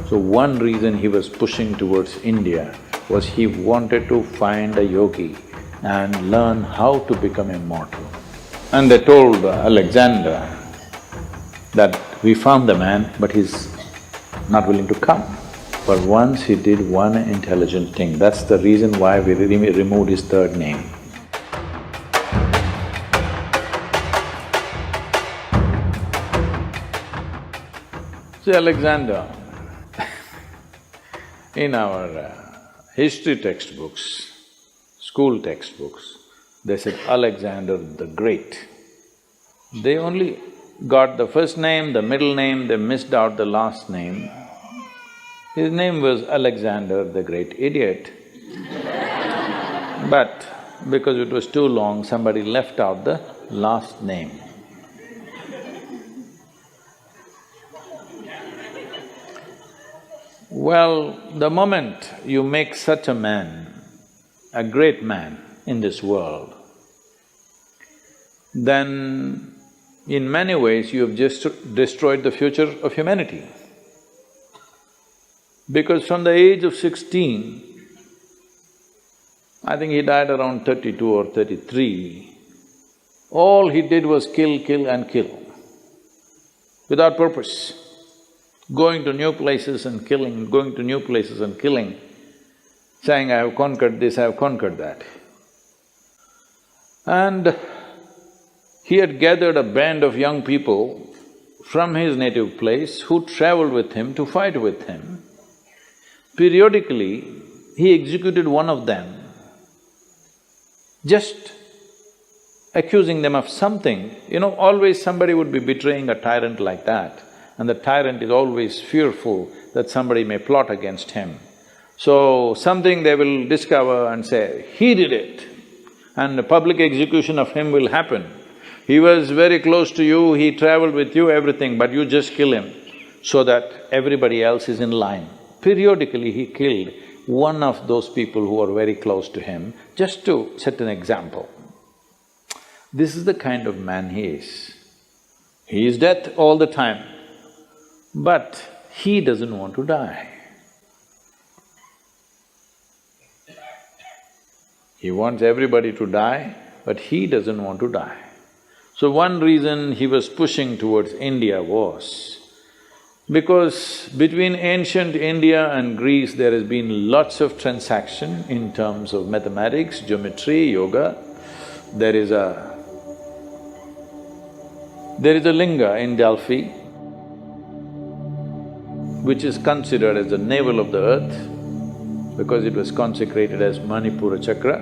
So one reason he was pushing towards India was he wanted to find a yogi and learn how to become immortal. And they told Alexander that we found the man, but he's not willing to come. But once he did one intelligent thing, that's the reason why we removed his third name. See, Alexander, in our history textbooks, school textbooks, they said Alexander the Great. They only got the first name, the middle name, they missed out the last name. His name was Alexander the Great Idiot. But because it was too long, somebody left out the last name. Well, the moment you make such a man, a great man in this world, then in many ways you have just destroyed the future of humanity. Because from the age of 16, I think he died around 32 or 33, all he did was kill, kill and kill, without purpose. Going to new places and killing, going to new places and killing, saying, I have conquered this, I have conquered that. And he had gathered a band of young people from his native place who traveled with him to fight with him. Periodically, he executed one of them, just accusing them of something. You know, always somebody would be betraying a tyrant like that, and the tyrant is always fearful that somebody may plot against him. So, something they will discover and say, he did it, and a public execution of him will happen. He was very close to you, he traveled with you, everything, but you just kill him so that everybody else is in line. Periodically, he killed one of those people who were very close to him, just to set an example. This is the kind of man he is. He is death all the time, but he doesn't want to die. He wants everybody to die, but he doesn't want to die. So one reason he was pushing towards India was because between ancient India and Greece there has been lots of transaction in terms of mathematics, geometry, yoga. There is a linga in Delphi which is considered as the navel of the earth because it was consecrated as Manipura chakra.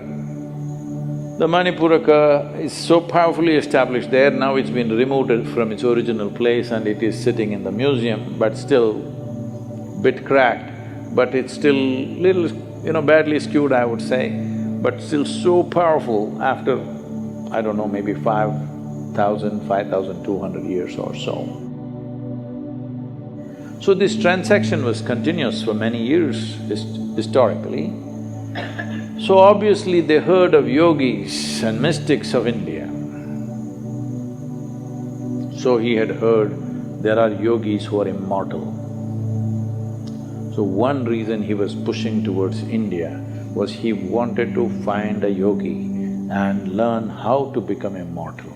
The Manipuraka is so powerfully established there, now it's been removed from its original place and it is sitting in the museum, but still bit cracked, but it's still little, badly skewed, I would say, but still so powerful after, I don't know, maybe 5,200 years or so. So this transaction was continuous for many years historically. So obviously they heard of yogis and mystics of India. So he had heard there are yogis who are immortal. So one reason he was pushing towards India was he wanted to find a yogi and learn how to become immortal.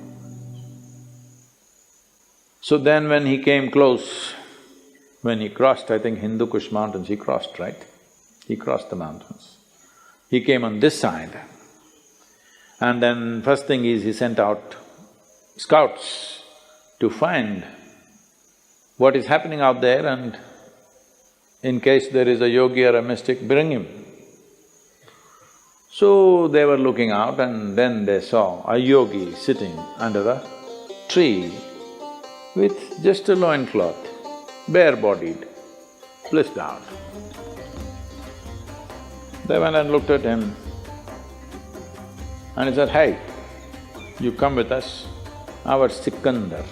So then when he came close, when he crossed, I think Hindu Kush mountains, he crossed, right? He crossed the mountains. He came on this side, and then first thing is he sent out scouts to find what is happening out there and in case there is a yogi or a mystic, bring him. So they were looking out and then they saw a yogi sitting under a tree with just a loincloth, bare-bodied, blissed out. They went and looked at him and he said, hey, you come with us, our Sikandar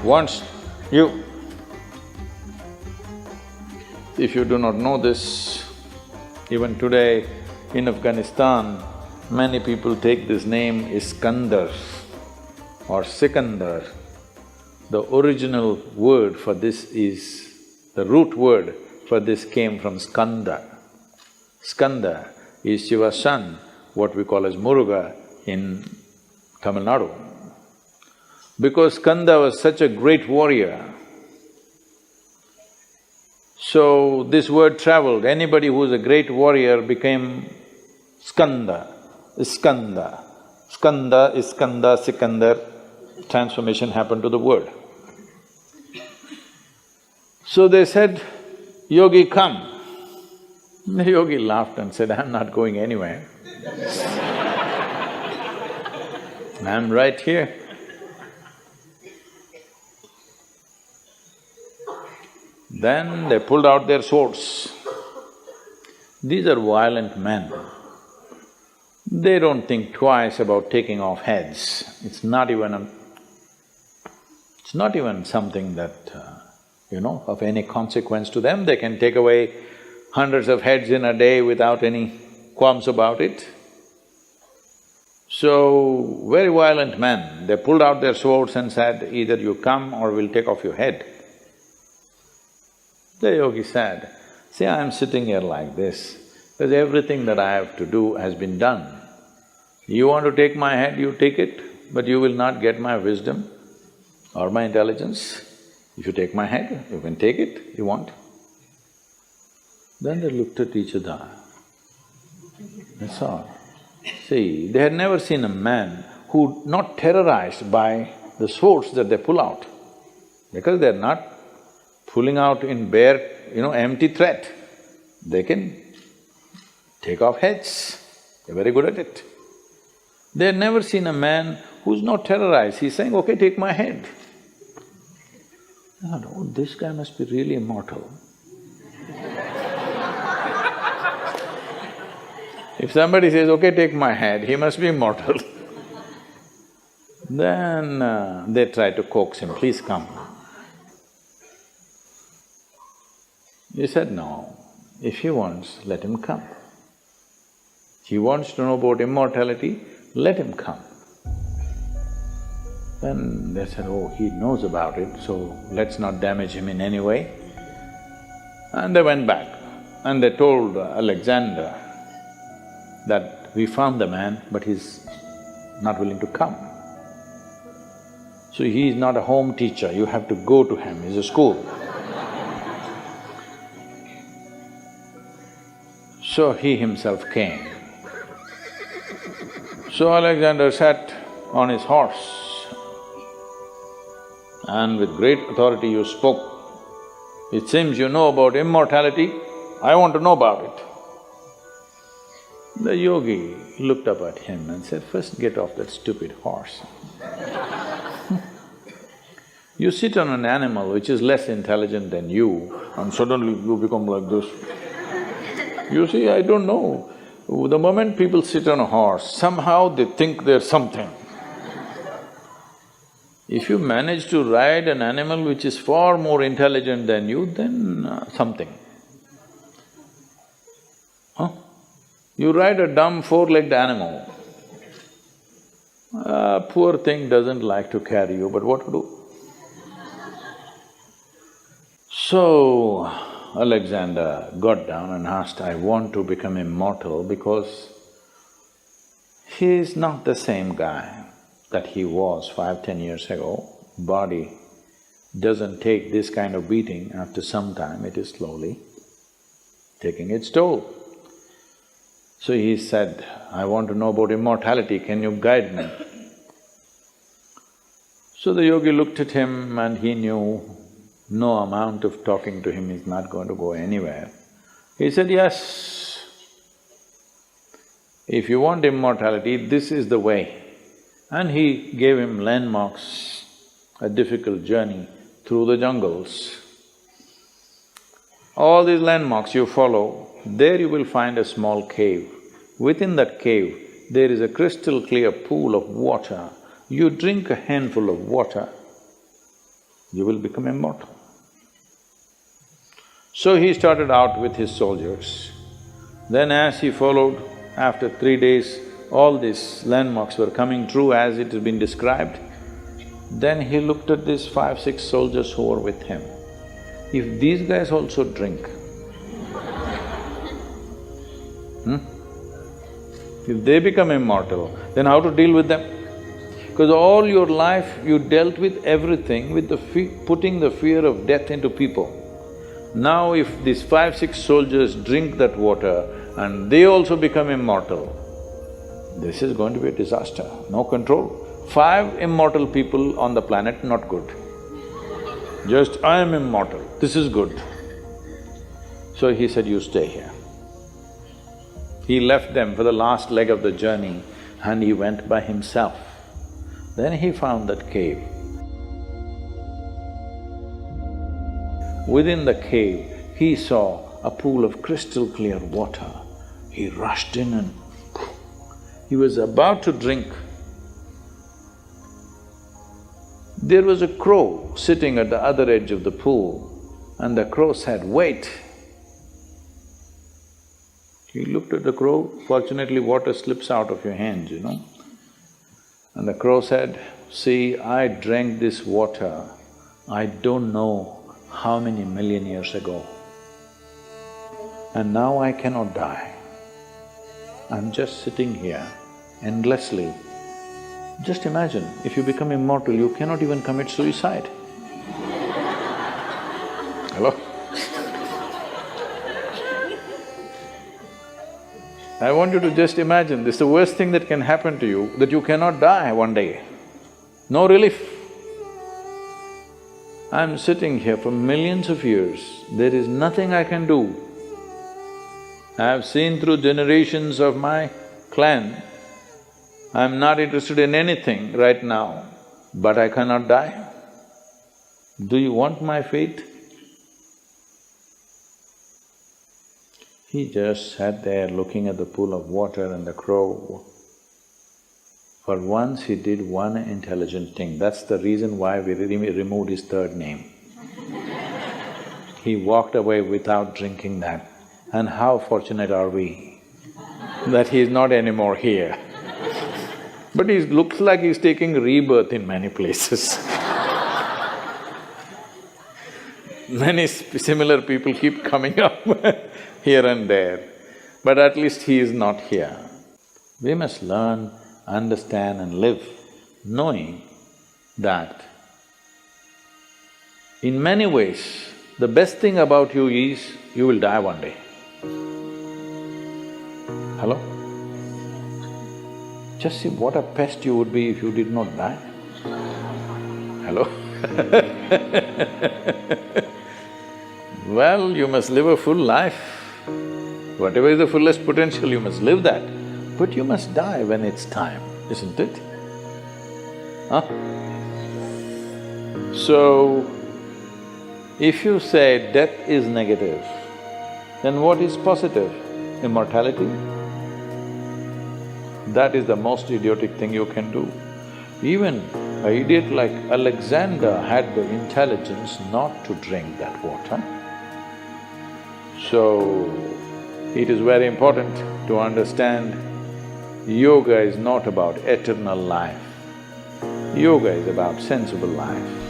wants you. If you do not know this, even today in Afghanistan, many people take this name Iskandar or Sikandar. The original word for this is The root word for this came from skanda. Skanda is Shiva's son, what we call as Muruga in Tamil Nadu. Because Skanda was such a great warrior, so this word traveled. Anybody who was a great warrior became Skanda, Iskanda. Skanda, Iskanda, Sikandar, transformation happened to the word. So they said, Yogi, come. The yogi laughed and said, I'm not going anywhere. I'm right here. Then they pulled out their swords. These are violent men. They don't think twice about taking off heads. It's not even something that, of any consequence to them. They can take away hundreds of heads in a day without any qualms about it. So, very violent men, they pulled out their swords and said, either you come or we'll take off your head. The yogi said, see, I'm sitting here like this, because everything that I have to do has been done. You want to take my head, you take it, but you will not get my wisdom or my intelligence. If you take my head, you can take it, you want. Then they looked at each other, that's all. See, they had never seen a man who not terrorized by the swords that they pull out, because they're not pulling out in bare, empty threat. They can take off heads, they're very good at it. They had never seen a man who's not terrorized, he's saying, okay, take my head. I thought, oh, this guy must be really immortal. If somebody says, okay, take my head, he must be immortal. Then they try to coax him, please come. He said, no, if he wants, let him come. He wants to know about immortality, let him come. Then they said, oh, he knows about it, so let's not damage him in any way. And they went back and they told Alexander that we found the man, but he's not willing to come. So he is not a home teacher, you have to go to him, he's a school. So he himself came. So Alexander sat on his horse and with great authority you spoke. It seems you know about immortality, I want to know about it. The yogi looked up at him and said, first get off that stupid horse. You sit on an animal which is less intelligent than you and suddenly you become like this. You see, I don't know, the moment people sit on a horse, somehow they think they're something. If you manage to ride an animal which is far more intelligent than you, then something. Huh? You ride a dumb four-legged animal, poor thing doesn't like to carry you, but what to do? So, Alexander got down and asked, I want to become immortal because he is not the same guy that he was 5–10 years ago. Body doesn't take this kind of beating, after some time it is slowly taking its toll. So he said, I want to know about immortality, can you guide me? So the yogi looked at him and he knew no amount of talking to him is not going to go anywhere. He said, yes, if you want immortality, this is the way. And he gave him landmarks, a difficult journey through the jungles. All these landmarks you follow, there you will find a small cave. Within that cave, there is a crystal clear pool of water. You drink a handful of water, you will become immortal. So he started out with his soldiers. Then as he followed, after 3 days, all these landmarks were coming true as it has been described. Then he looked at these 5–6 soldiers who were with him. If these guys also drink, if they become immortal, then how to deal with them? Because all your life you dealt with everything with putting the fear of death into people. Now if these 5, 6 soldiers drink that water and they also become immortal, this is going to be a disaster, no control. 5 immortal people on the planet, not good. Just, I am immortal, this is good. So he said, you stay here. He left them for the last leg of the journey and he went by himself. Then he found that cave. Within the cave, he saw a pool of crystal clear water. He rushed in and he was about to drink. There was a crow sitting at the other edge of the pool and the crow said, wait. He looked at the crow, fortunately water slips out of your hands, you know. And the crow said, see, I drank this water, I don't know how many million years ago. And now I cannot die. I'm just sitting here endlessly. Just imagine, if you become immortal, you cannot even commit suicide. Hello? I want you to just imagine, this is the worst thing that can happen to you, that you cannot die one day. No relief. I'm sitting here for millions of years, there is nothing I can do. I have seen through generations of my clan, I'm not interested in anything right now, but I cannot die. Do you want my fate? He just sat there looking at the pool of water and the crow. For once he did one intelligent thing, that's the reason why we removed his third name. He walked away without drinking that. And how fortunate are we that he is not anymore here. But he looks like he's taking rebirth in many places. Many similar people keep coming up here and there, but at least he is not here. We must learn, understand and live knowing that in many ways, the best thing about you is you will die one day. Hello? Just see what a pest you would be if you did not die. Hello? Well, you must live a full life. Whatever is the fullest potential, you must live that. But you must die when it's time, isn't it? Huh? So, if you say death is negative, then what is positive? Immortality? That is the most idiotic thing you can do. Even an idiot like Alexander had the intelligence not to drink that water. So, it is very important to understand yoga is not about eternal life. Yoga is about sensible life.